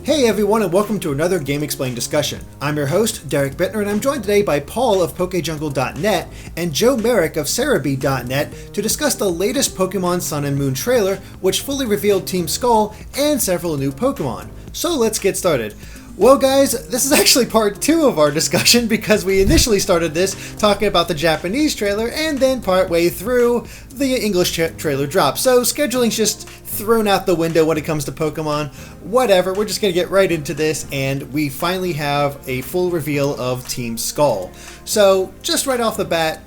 Hey everyone, and welcome to another Game Explained discussion. I'm your host, Derek Bittner, and I'm joined today by Paul of PokéJungle.net and Joe Merrick of Serebii.net to discuss the latest Pokémon Sun and Moon trailer, which fully revealed Team Skull and several new Pokémon. So let's get started. Well guys, this is actually part 2 of our discussion because we initially started this talking about the Japanese trailer and then partway through the English trailer dropped. So scheduling's just thrown out the window when it comes to Pokemon. Whatever, we're just going to get right into this, and we finally have a full reveal of Team Skull. So just right off the bat,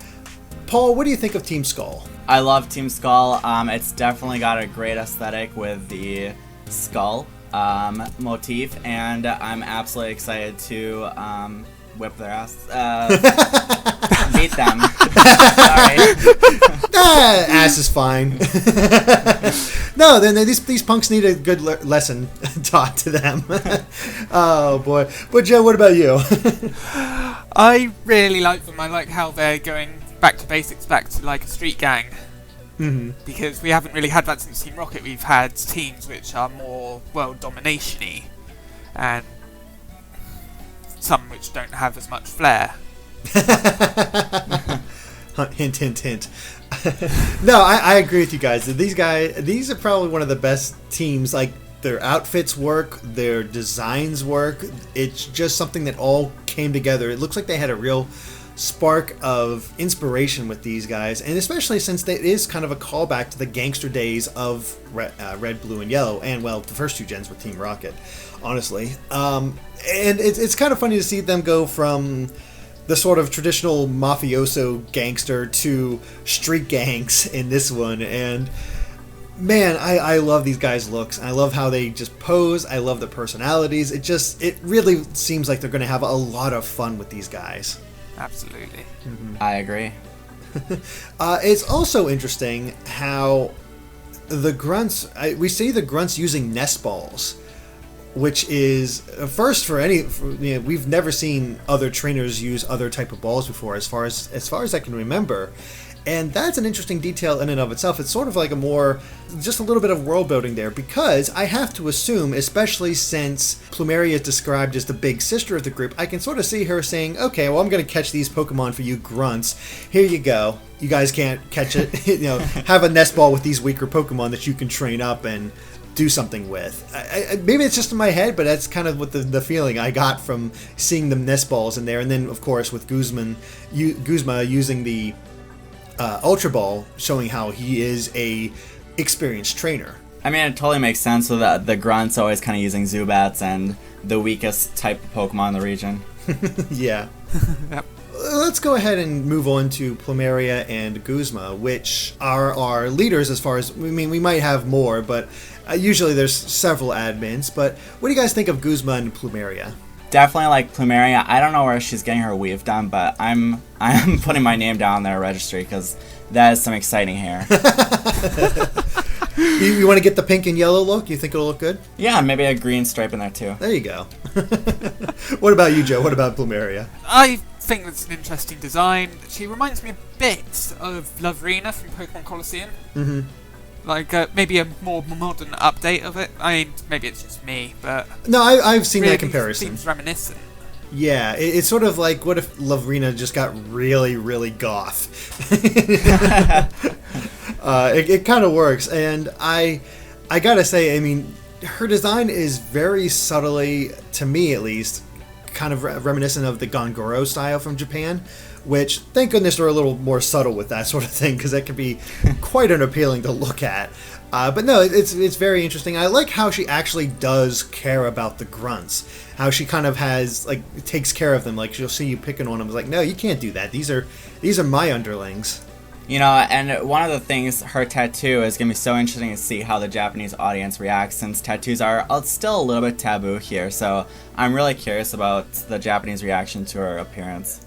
Paul, what do you think of Team Skull? I love Team Skull. It's definitely got a great aesthetic with the skull motif, and I'm absolutely excited to whip their ass, beat them. Sorry. Ass is fine. No, then these punks need a good lesson taught to them. Oh boy. But Joe, what about you? I really like them. I like how they're going back to basics, back to like a street gang. Mm-hmm. Because we haven't really had that since Team Rocket. We've had teams which are more world domination-y, and some which don't have as much flair. Hint, hint, hint. No, I agree with you guys. These are probably one of the best teams. Like, their outfits work, their designs work. It's just something that all came together. It looks like they had a real spark of inspiration with these guys, and especially since it is kind of a callback to the gangster days of Red, Blue, and Yellow, and well, the first 2 gens with Team Rocket, honestly. And it's kind of funny to see them go from the sort of traditional mafioso gangster to street gangs in this one, and man, I love these guys' looks. I love how they just pose. I love their personalities. It really seems like they're going to have a lot of fun with these guys. Absolutely. Mm-hmm. I agree. It's also interesting how the grunts, we see the grunts using nest balls, which is a first for we've never seen other trainers use other type of balls before, as far as I can remember. And that's an interesting detail in and of itself. It's sort of like just a little bit of world building there, because I have to assume, especially since Plumeria is described as the big sister of the group, I can sort of see her saying, okay, well, I'm going to catch these Pokemon for you grunts. Here you go. You guys can't catch it. Have a nest ball with these weaker Pokemon that you can train up and do something with. Maybe it's just in my head, but that's kind of what the feeling I got from seeing the nest balls in there. And then, of course, with Guzma using the Ultra Ball, showing how he is a experienced trainer. I mean, it totally makes sense so that the grunts always kind of using Zubats and the weakest type of Pokemon in the region. Yeah. Yep. Let's go ahead and move on to Plumeria and Guzma, which are our leaders as far as, we might have more, but usually there's several admins. But what do you guys think of Guzma and Plumeria? Definitely like Plumeria. I don't know where she's getting her weave done, but I'm putting my name down there registry because that is some exciting hair. You want to get the pink and yellow look? You think it'll look good? Yeah, maybe a green stripe in there too. There you go. What about you, Joe? What about Plumeria? I think that's an interesting design. She reminds me a bit of Lovrina from Pokemon Colosseum. Mm-hmm. Like, maybe a more modern update of it. I mean, maybe it's just me, but no, I've seen really that comparison. Seems reminiscent. Yeah, it's sort of like, what if Lovrina just got really, really goth? It kind of works, and I gotta say, I mean, her design is very subtly, to me at least, kind of reminiscent of the Gongoro style from Japan, which, thank goodness, they're a little more subtle with that sort of thing, because that can be quite unappealing to look at. But no, it's very interesting. I like how she actually does care about the grunts. How she kind of takes care of them. Like, she'll see you picking on them. It's like, no, you can't do that. These are my underlings. And one of the things, her tattoo is going to be so interesting to see how the Japanese audience reacts, since tattoos are still a little bit taboo here. So I'm really curious about the Japanese reaction to her appearance.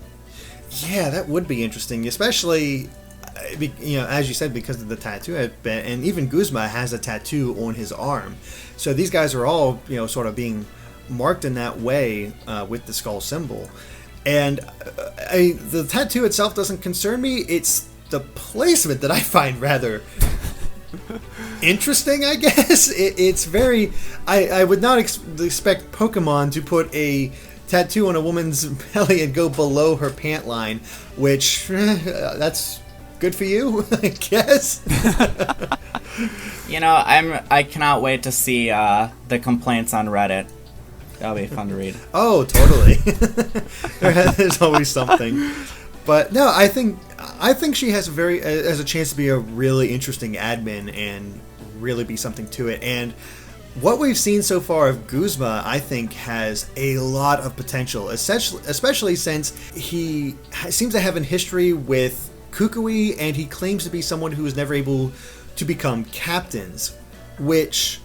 Yeah, that would be interesting, especially, as you said, because of the tattoo. And even Guzma has a tattoo on his arm. So these guys are all, sort of being marked in that way with the skull symbol. And the tattoo itself doesn't concern me. It's the placement that I find rather interesting, I guess. It's very... I would not expect Pokemon to put a tattoo on a woman's belly and go below her pant line, which, that's good for you, I guess. I cannot wait to see the complaints on Reddit. That'll be fun to read. Oh, totally. There's always something. But no, I think she has a chance to be a really interesting admin and really be something to it. And what we've seen so far of Guzma, I think, has a lot of potential, especially since he seems to have a history with Kukui, and he claims to be someone who was never able to become captains, which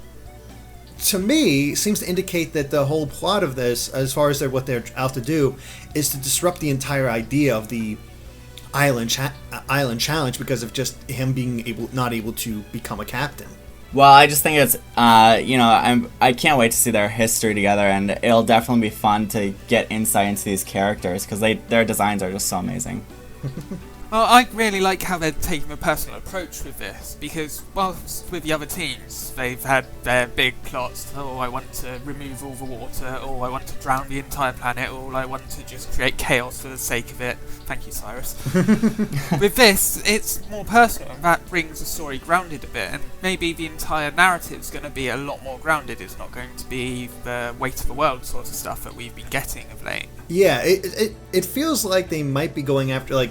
to me seems to indicate that the whole plot of this, as far as what they're out to do, is to disrupt the entire idea of the island challenge because of just him being not able to become a captain. Well, I just think it's I can't wait to see their history together, and it'll definitely be fun to get insight into these characters because their designs are just so amazing. Well, I really like how they're taking a personal approach with this, because whilst with the other teams, they've had their big plots, I want to remove all the water, I want to drown the entire planet, I want to just create chaos for the sake of it. Thank you, Cyrus. With this, it's more personal, and that brings the story grounded a bit, and maybe the entire narrative's going to be a lot more grounded. It's not going to be the weight of the world sort of stuff that we've been getting of late. Yeah, it feels like they might be going after,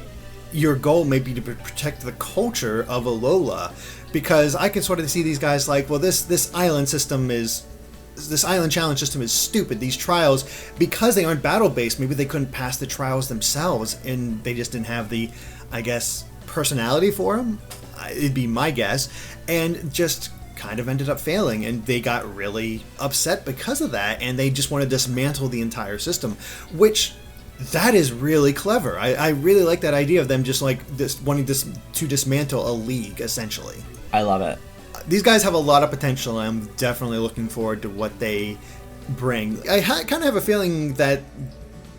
your goal may be to protect the culture of Alola, because I can sort of see these guys this island challenge system is stupid. These trials, because they aren't battle based, maybe they couldn't pass the trials themselves, and they just didn't have the, I guess, personality for them. It'd be my guess, and just kind of ended up failing, and they got really upset because of that, and they just want to dismantle the entire system, which. That is really clever. I really like that idea of them just wanting to dismantle a league, essentially. I love it. These guys have a lot of potential, and I'm definitely looking forward to what they bring. I kind of have a feeling that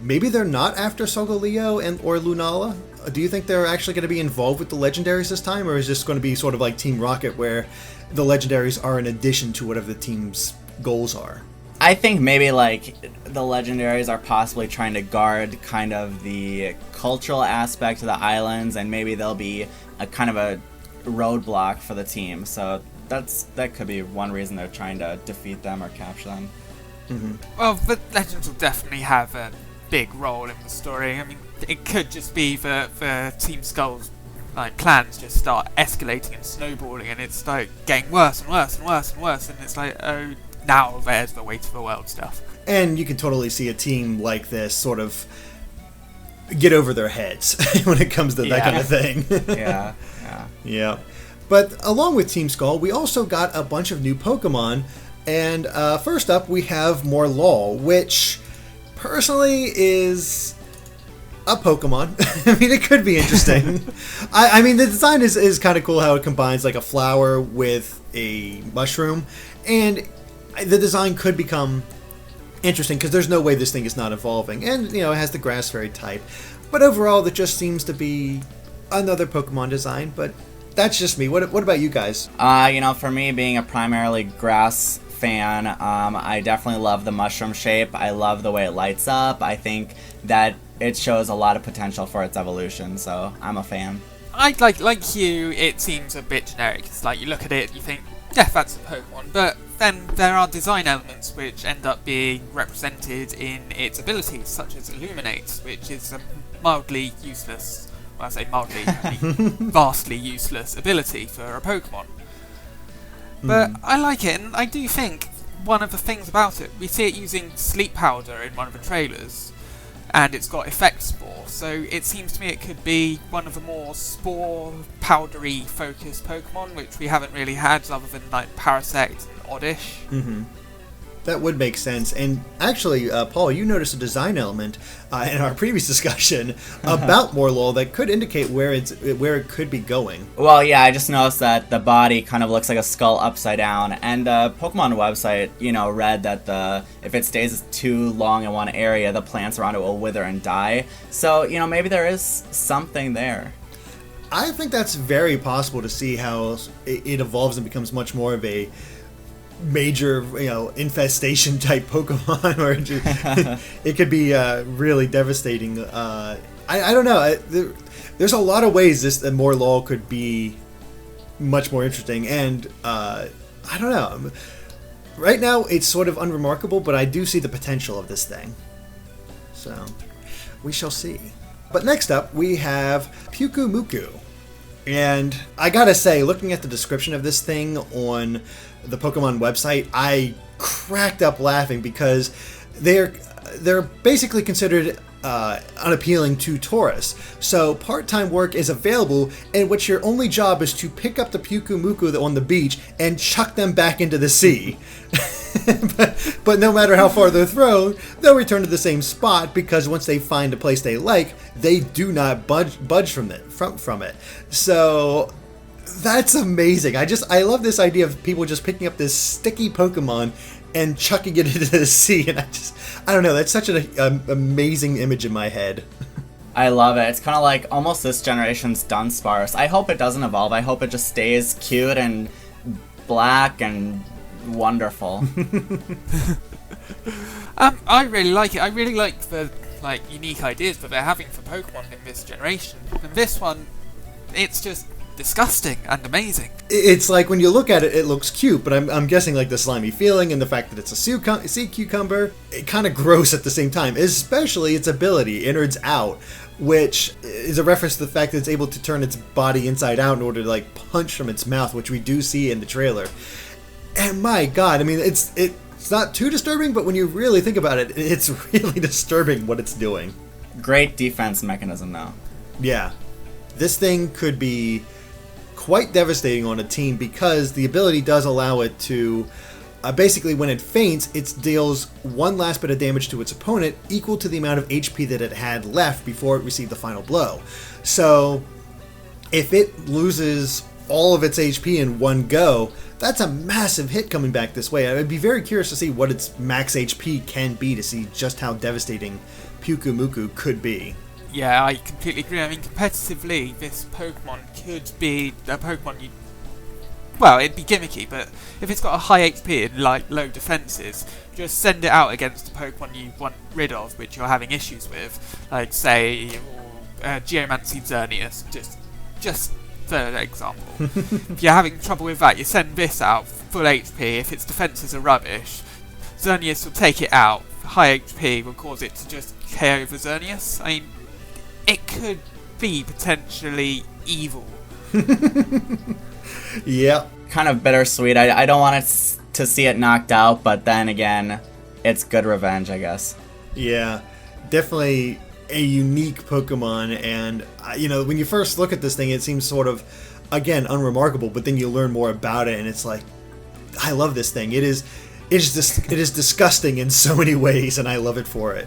maybe they're not after Solgaleo or Lunala. Do you think they're actually going to be involved with the Legendaries this time, or is this going to be sort of like Team Rocket, where the Legendaries are in addition to whatever the team's goals are? I think maybe the Legendaries are possibly trying to guard kind of the cultural aspect of the islands, and maybe they'll be a kind of a roadblock for the team. So that could be one reason they're trying to defeat them or capture them. Mm-hmm. Well, the Legends will definitely have a big role in the story. I mean, it could just be the Team Skull's plans just start escalating and snowballing, and it's getting worse and worse and worse and worse, and it's now there's the weight of the world stuff. And you can totally see a team like this sort of get over their heads when it comes to that kind of thing. Yeah. But along with Team Skull, we also got a bunch of new Pokemon. And first up, we have Morelull, which personally is a Pokemon. I mean, it could be interesting. I mean, the design is kind of cool how it combines a flower with a mushroom. And the design could become interesting because there's no way this thing is not evolving, and it has the grass fairy type, but overall it just seems to be another Pokemon design. But that's just me. What about you guys? For me, being a primarily grass fan, I definitely love the mushroom shape. I love the way it lights up. I think that it shows a lot of potential for its evolution, so I'm a fan. I like you, it seems a bit generic. It's you look at it, you think, yeah, that's a Pokemon, but then there are design elements which end up being represented in its abilities, such as Illuminate, which is a mildly useless, well, I say mildly, I mean vastly useless ability for a Pokemon. But I like it, and I do think one of the things about it, we see it using sleep powder in one of the trailers, and it's got effect spore, so it seems to me it could be one of the more spore powdery focused Pokemon, which we haven't really had other than Parasect and Oddish. Mm-hmm. That would make sense. And actually, Paul, you noticed a design element in our previous discussion about Morelull that could indicate where it could be going. Well, yeah, I just noticed that the body kind of looks like a skull upside down, and the Pokemon website, read that if it stays too long in one area, the plants around it will wither and die. So, maybe there is something there. I think that's very possible to see how it evolves and becomes much more of a major, infestation type Pokemon, or it could be really devastating. I don't know. There's a lot of ways that Morelull could be much more interesting, and I don't know. Right now, it's sort of unremarkable, but I do see the potential of this thing. So, we shall see. But next up, we have Pyukumuku. And I gotta say, looking at the description of this thing on the Pokemon website, I cracked up laughing because they're basically considered unappealing to tourists. So part-time work is available in which your only job is to pick up the Pyukumuku on the beach and chuck them back into the sea. but no matter how far they're thrown, they'll return to the same spot because once they find a place they like, they do not budge from it. So that's amazing. I love this idea of people just picking up this sticky Pokemon and chucking it into the sea, and I don't know, that's such an amazing image in my head. I love it. It's kind of like almost this generation's Dunsparce. I hope it doesn't evolve. I hope it just stays cute and black and wonderful. I really like it. I really like the unique ideas that they're having for Pokemon in this generation. And this one, it's just disgusting and amazing. It's like when you look at it, it looks cute, but I'm guessing like the slimy feeling and the fact that it's a sea cucumber, it kind of gross at the same time, especially its ability, Innards Out, which is a reference to the fact that it's able to turn its body inside out in order to like punch from its mouth, which we do see in the trailer. And my god, I mean, it's not too disturbing, but when you really think about it, it's really disturbing what it's doing. Great defense mechanism, though. Yeah. This thing could be quite devastating on a team because the ability does allow it to basically, when it faints, it deals one last bit of damage to its opponent equal to the amount of HP that it had left before it received the final blow. So if it loses all of its HP in one go, that's a massive hit coming back this way. I'd be very curious to see what its max HP can be to see just how devastating Pyukumuku could be. Yeah, I completely agree. I mean, competitively, this Pokemon could be a Pokemon well, it'd be gimmicky, but if it's got a high HP and low defenses, just send it out against a Pokemon you want rid of, which you're having issues with, like say Geomancy Xerneas, just for example. If you're having trouble with that, you send this out full HP. If its defenses are rubbish, Xerneas will take it out. High HP will cause it to just KO over Xerneas. I mean, it could be potentially evil. Yeah. Kind of bittersweet. I don't want it to see it knocked out, but then again, it's good revenge, I guess. Yeah, definitely a unique Pokemon, and when you first look at this thing, it seems sort of, again, unremarkable, but then you learn more about it, and it's like, I love this thing. It is disgusting in so many ways, and I love it for it.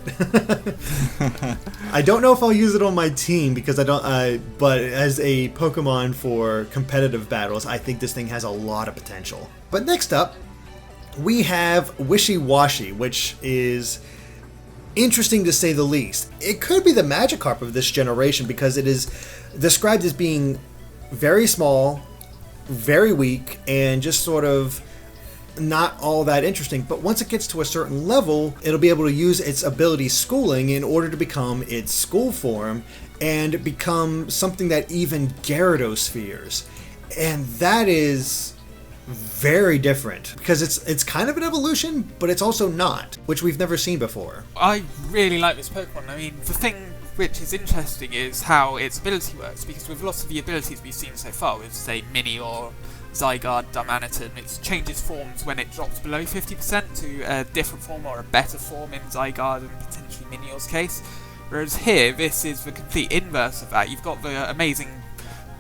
I don't know if I'll use it on my team because I don't. But as a Pokemon for competitive battles, I think this thing has a lot of potential. But next up, we have Wishiwashi, which is interesting to say the least. It could be the Magikarp of this generation because it is described as being very small, very weak, and just sort of not all that interesting, but once it gets to a certain level, it'll be able to use its ability Schooling in order to become its school form and become something that even Gyarados fears. And that is very different because it's kind of an evolution, but it's also not, which we've never seen before. I really like this Pokemon. I mean, the thing which is interesting is how its ability works, because with lots of the abilities we've seen so far, with say Mini or Zygarde, Darmanitan, it changes forms when it drops below 50% to a different form or a better form in Zygarde and potentially Minior's case. Whereas here, this is the complete inverse of that. You've got the amazing,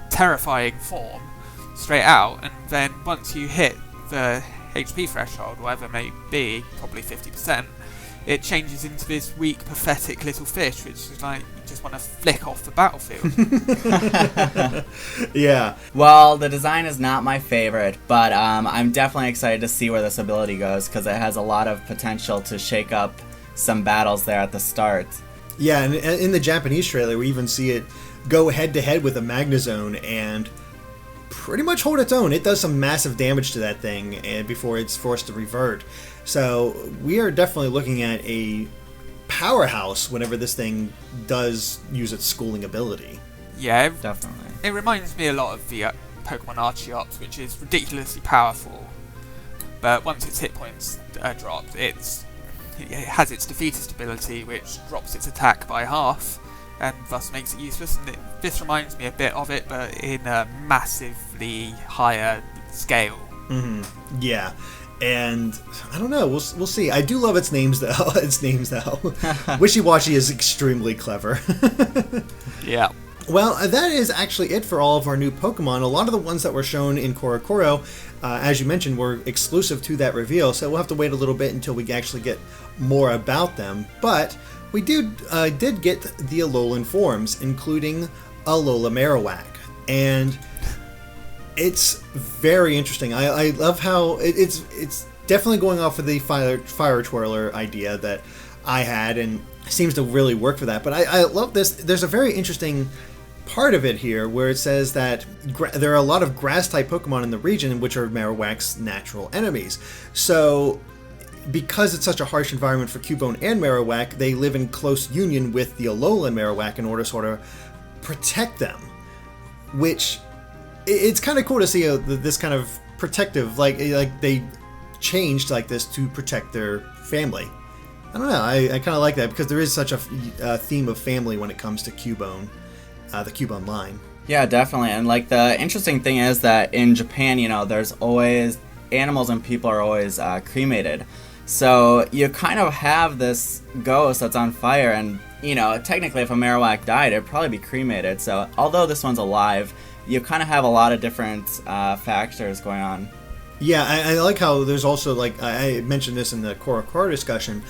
terrifying form straight out, and then once you hit the HP threshold, whatever it may be, probably 50%, it changes into this weak, pathetic little fish, which is like, you just want to flick off the battlefield. Yeah. Well, the design is not my favorite, but I'm definitely excited to see where this ability goes, because it has a lot of potential to shake up some battles there at the start. Yeah, and in the Japanese trailer, we even see it go head-to-head with a Magnezone and pretty much hold its own. It does some massive damage to that thing and before it's forced to revert. So we are definitely looking at a powerhouse whenever this thing does use its schooling ability. Yeah, Definitely. it reminds me a lot of the Pokemon Archeops, which is ridiculously powerful, but once its hit points are dropped, it has its defeatist ability, which drops its attack by half, and thus makes it useless. And this reminds me a bit of it, but in a massively higher scale. Yeah, and I don't know. We'll see. I do love its names though. Wishiwashi is extremely clever. Yeah. Well, that is actually it for all of our new Pokemon. A lot of the ones that were shown in Korokoro, as you mentioned, were exclusive to that reveal, so we'll have to wait a little bit until we actually get more about them. But we did get the Alolan Forms, including Alola Marowak, and it's very interesting. I love how it's definitely going off of the fire twirler idea that I had, and seems to really work for that. But I love this. There's a very interesting part of it here where it says that there are a lot of grass-type Pokemon in the region, which are Marowak's natural enemies. So because it's such a harsh environment for Cubone and Marowak, they live in close union with the Alolan Marowak in order to sort of protect them. Which, it's kind of cool to see this kind of protective, like they changed like this to protect their family. I don't know, I kind of like that because there is such a theme of family when it comes to Cubone, the Cubone line. Yeah, definitely. And like the interesting thing is that in Japan, there's always animals and people are always cremated. So you kind of have this ghost that's on fire, and technically if a Marowak died, it'd probably be cremated. So although this one's alive, you kind of have a lot of different factors going on. Yeah, I like how there's also, like, I mentioned this in the Korokoro discussion,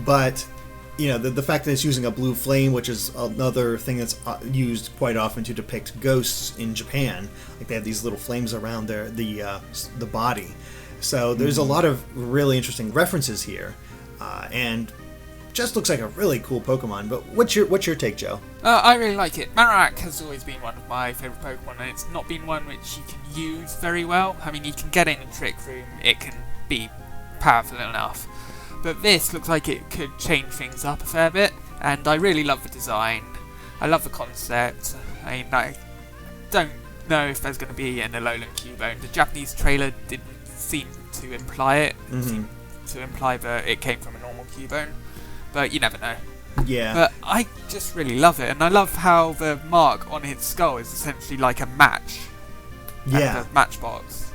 but the fact that it's using a blue flame, which is another thing that's used quite often to depict ghosts in Japan. Like they have these little flames around the body. So there's a lot of really interesting references here, and just looks like a really cool Pokemon. But what's your take, Joe? I really like it. Marowak has always been one of my favourite Pokemon, and it's not been one which you can use very well. I mean, you can get in a Trick Room, it can be powerful enough. But this looks like it could change things up a fair bit, and I really love the design. I love the concept. I mean, I don't know if there's going to be an Alolan Cubone. The Japanese trailer didn't seem to imply it. It seemed to imply that it came from a normal Cubone, but you never know. Yeah. But I just really love it, and I love how the mark on its skull is essentially like a match. Yeah. Like a matchbox.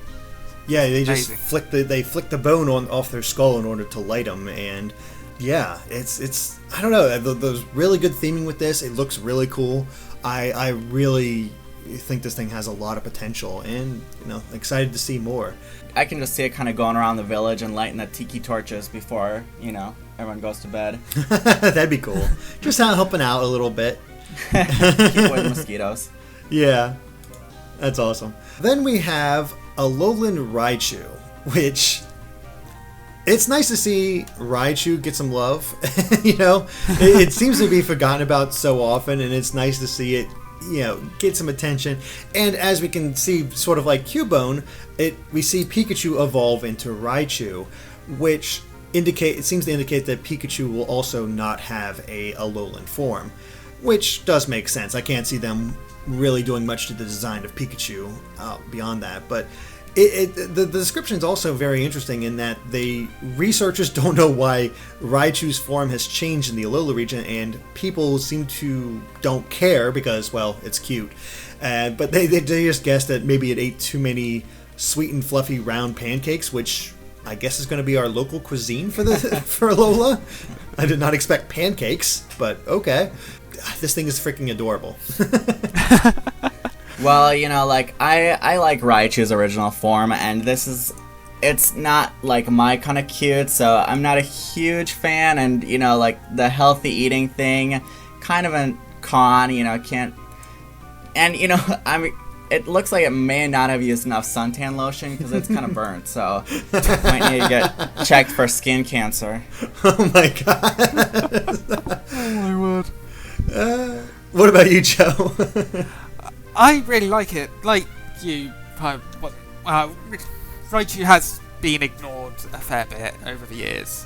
Yeah, they just Amazing. flick the bone off their skull in order to light them, and yeah, it's I don't know. There's really good theming with this. It looks really cool. I really think this thing has a lot of potential, and excited to see more. I can just see it kind of going around the village and lighting the tiki torches before everyone goes to bed. That'd be cool. Just helping out a little bit. Keep away the mosquitoes. Yeah, that's awesome. Then we have Alolan Raichu, which it's nice to see Raichu get some love. It seems to be forgotten about so often, and it's nice to see it get some attention. And as we can see, sort of like Cubone, we see Pikachu evolve into Raichu, which seems to indicate that Pikachu will also not have a Alolan form, which does make sense. I can't see them really doing much to the design of Pikachu beyond that, but the description is also very interesting in that researchers don't know why Raichu's form has changed in the Alola region, and people seem to don't care because, well, it's cute. But they just guessed that maybe it ate too many sweet and fluffy round pancakes, which I guess is going to be our local cuisine for Alola. I did not expect pancakes, but okay. This thing is freaking adorable. Well, I like Raichu's original form, and it's not like my kind of cute, so I'm not a huge fan, and like the healthy eating thing, kind of a con, can't, and it looks like it may not have used enough suntan lotion because it's kind of burnt, so might need to get checked for skin cancer. Oh my god. Oh my word. What about you, Joe? I really like it. Like you, Raichu has been ignored a fair bit over the years.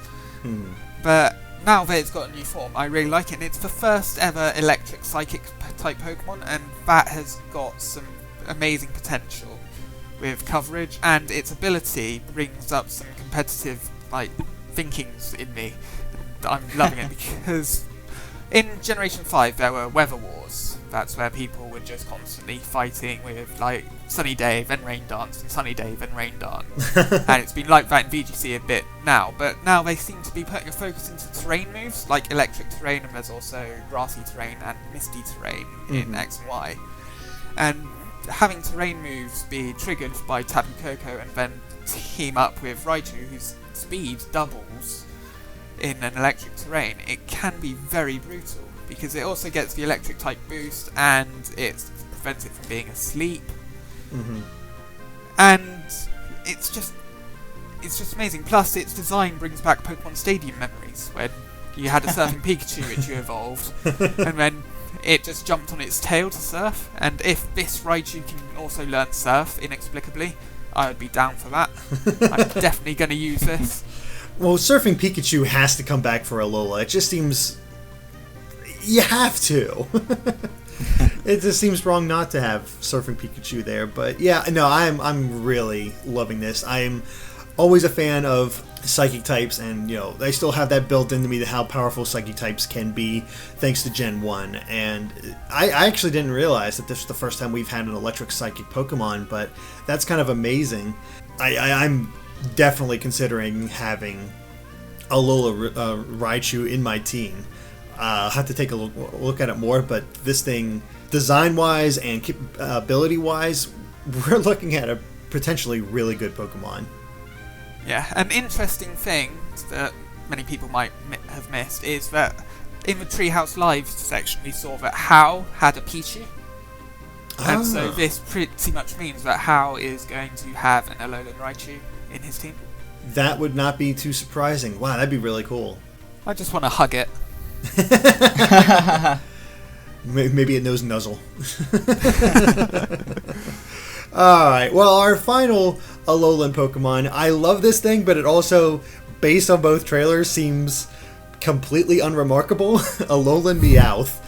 But now that it's got a new form, I really like it. And it's the first ever electric psychic type Pokemon, and that has got some amazing potential with coverage, and its ability brings up some competitive thinkings in me. I'm loving it because in Generation 5 there were weather wars. That's where people were just constantly fighting with sunny day, then rain dance, and sunny day, then rain dance. And it's been like that in VGC a bit now, but now they seem to be putting a focus into terrain moves, like electric terrain, and there's also grassy terrain and misty terrain in X and Y. And having terrain moves be triggered by Tapu Koko and then team up with Raichu, whose speed doubles in an electric terrain, it can be very brutal, because it also gets the electric type boost and it prevents it from being asleep. And it's just amazing. Plus, its design brings back Pokemon Stadium memories, when you had a surfing Pikachu which you evolved, and then it just jumped on its tail to surf. And if this Raichu can also learn surf inexplicably, I would be down for that. I'm definitely going to use this. Well, surfing Pikachu has to come back for Alola. It just seems... You have to. It just seems wrong not to have surfing Pikachu there. But yeah, no, I'm really loving this. I'm always a fan of psychic types, and I still have that built into me, how powerful psychic types can be thanks to Gen 1. And I actually didn't realize that this is the first time we've had an electric psychic Pokemon, but that's kind of amazing. I'm definitely considering having Alola Raichu in my team. I'll have to take a look at it more, but this thing, design-wise and ability-wise, we're looking at a potentially really good Pokemon. Yeah, an interesting thing that many people might have missed is that in the Treehouse Live section we saw that Hau had a Pichu. And so this pretty much means that Hau is going to have an Alolan Raichu in his team. That would not be too surprising. Wow, that'd be really cool. I just want to hug it. Maybe it knows Nuzzle. Alright, well, our final Alolan Pokemon. I love this thing, but it also, based on both trailers, seems completely unremarkable. Alolan Meowth.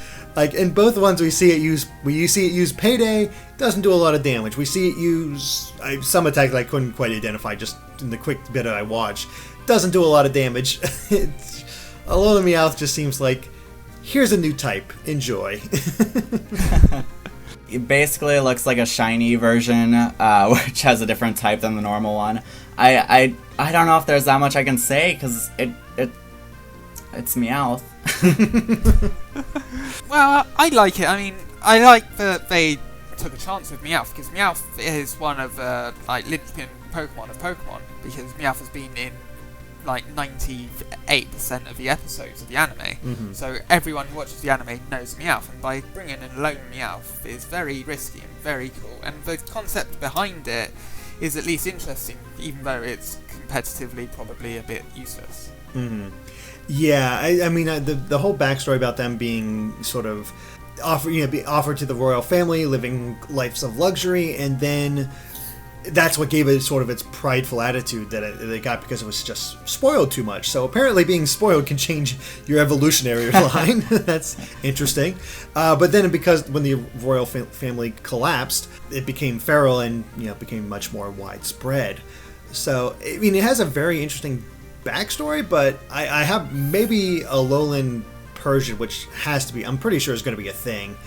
In both ones we see it use Payday, doesn't do a lot of damage. We see it use some attacks that I couldn't quite identify just in the quick bit that I watched. Doesn't do a lot of damage. Alolan Meowth just seems like, here's a new type, enjoy. It basically looks like a shiny version, which has a different type than the normal one. I don't know if there's that much I can say, because it's Meowth. Well, I like it. I mean, I like that they took a chance with Meowth, because Meowth is one of the linchpin Pokemon of Pokemon, because Meowth has been in 98% of the episodes of the anime. So everyone who watches the anime knows Meowth, and by bringing in lone Meowth is very risky and very cool. And the concept behind it is at least interesting, even though it's competitively probably a bit useless. Yeah, I mean, the whole backstory about them being sort of offered to the royal family, living lives of luxury, and then that's what gave it sort of its prideful attitude that it got, because it was just spoiled too much. So apparently being spoiled can change your evolutionary line. That's interesting. But then because when the royal family collapsed, it became feral and became much more widespread. So, I mean, it has a very interesting backstory, but I have maybe Alolan Persian, which has to be, I'm pretty sure is going to be a thing,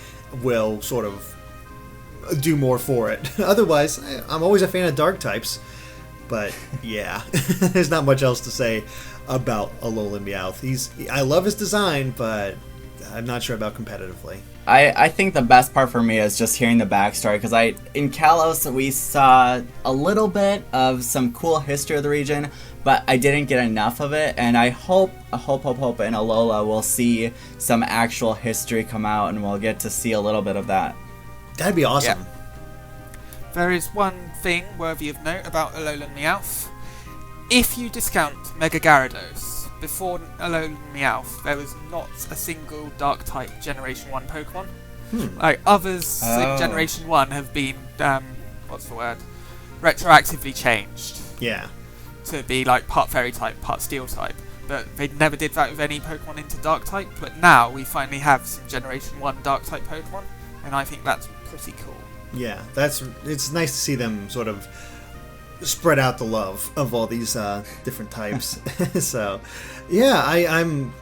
will sort of do more for it. Otherwise, I'm always a fan of dark types, but yeah, there's not much else to say about Alolan Meowth. I love his design, but I'm not sure about competitively. I think the best part for me is just hearing the backstory, because in Kalos we saw a little bit of some cool history of the region, but I didn't get enough of it, and I hope in Alola we'll see some actual history come out, and we'll get to see a little bit of that. That'd be awesome. Yeah. There is one thing worthy of note about Alolan Meowth. If you discount Mega Gyarados, before Alolan Meowth, there was not a single Dark-type Generation 1 Pokemon. Like, others in Generation 1 have been, retroactively changed. Yeah. To be, like, part Fairy-type, part Steel-type. But they never did that with any Pokemon into Dark-type, but now we finally have some Generation 1 Dark-type Pokemon, and I think that's pretty cool. Yeah, it's nice to see them sort of spread out the love of all these different types. So, yeah, I'm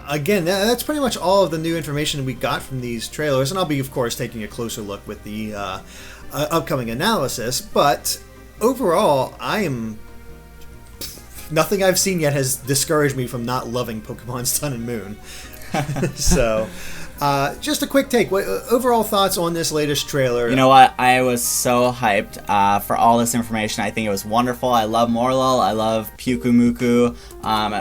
again, that's pretty much all of the new information we got from these trailers, and I'll be, of course, taking a closer look with the upcoming analysis. But overall, nothing I've seen yet has discouraged me from not loving Pokemon Sun and Moon. So, just a quick take. What overall thoughts on this latest trailer? You know what? I was so hyped for all this information. I think it was wonderful. I love Morelull. I love Pyukumuku.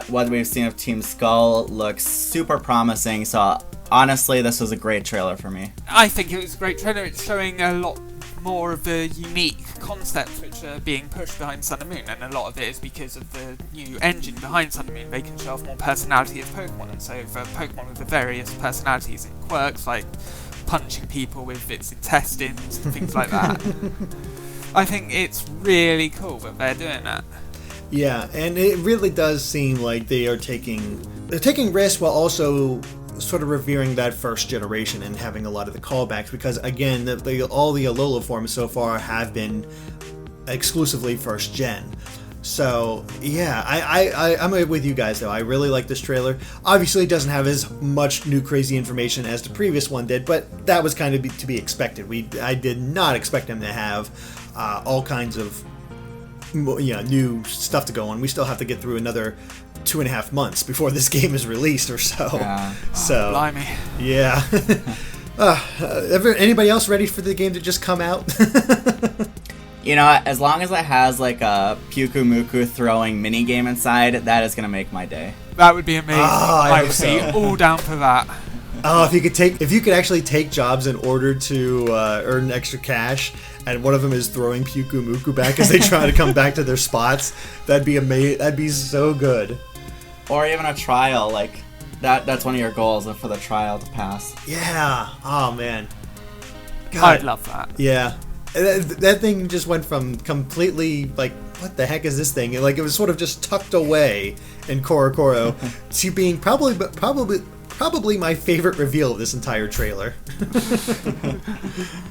What we've seen of Team Skull looks super promising. So honestly, this was a great trailer for me. I think it was a great trailer. It's showing a lot more of the unique concepts which are being pushed behind Sun and Moon, and a lot of it is because of the new engine behind Sun and Moon. They can show off more personality of Pokemon, and so for Pokemon with the various personalities and quirks, like punching people with its intestines and things like that, I think it's really cool that they're doing that. Yeah, and it really does seem like they're taking risks while also sort of revering that first generation and having a lot of the callbacks, because again, all the Alola forms so far have been exclusively first gen. So yeah, I'm with you guys though. I really like this trailer. Obviously, it doesn't have as much new crazy information as the previous one did, but that was kind of to be expected. I did not expect them to have all kinds of new stuff to go on. We still have to get through another 2.5 months before this game is released or so. Yeah. So, blimey. Yeah. Anybody else ready for the game to just come out? You know, as long as it has like a Pyukumuku throwing mini game inside, that is gonna make my day. That would be amazing. I would be all down for that. Oh, if you could actually take jobs in order to earn extra cash, and one of them is throwing Pyukumuku back as they try to come back to their spots, that'd be amazing. That'd be so good. Or even a trial, like that's one of your goals for the trial to pass. Yeah. Oh man. God. I'd love that. Yeah. That thing just went from completely like, what the heck is this thing? Like it was sort of just tucked away in Korokoro to being probably my favorite reveal of this entire trailer.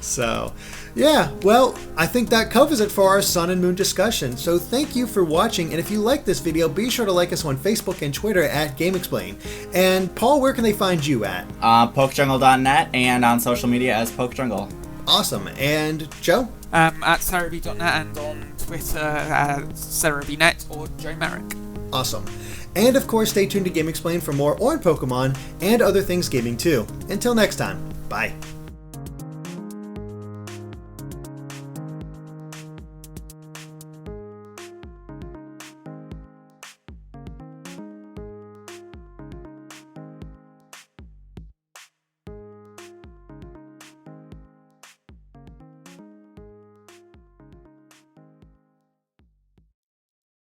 So, yeah, well, I think that covers it for our Sun and Moon discussion. So thank you for watching, and if you like this video, be sure to like us on Facebook and Twitter at GameXplain. And Paul, where can they find you at? PokéJungle.net and on social media as PokéJungle. Awesome. And Joe? At Serebii.net and on Twitter at SerebiiNet or Joe Merrick. Awesome. And of course, stay tuned to GameXplain for more on Pokemon and other things gaming too. Until next time, bye.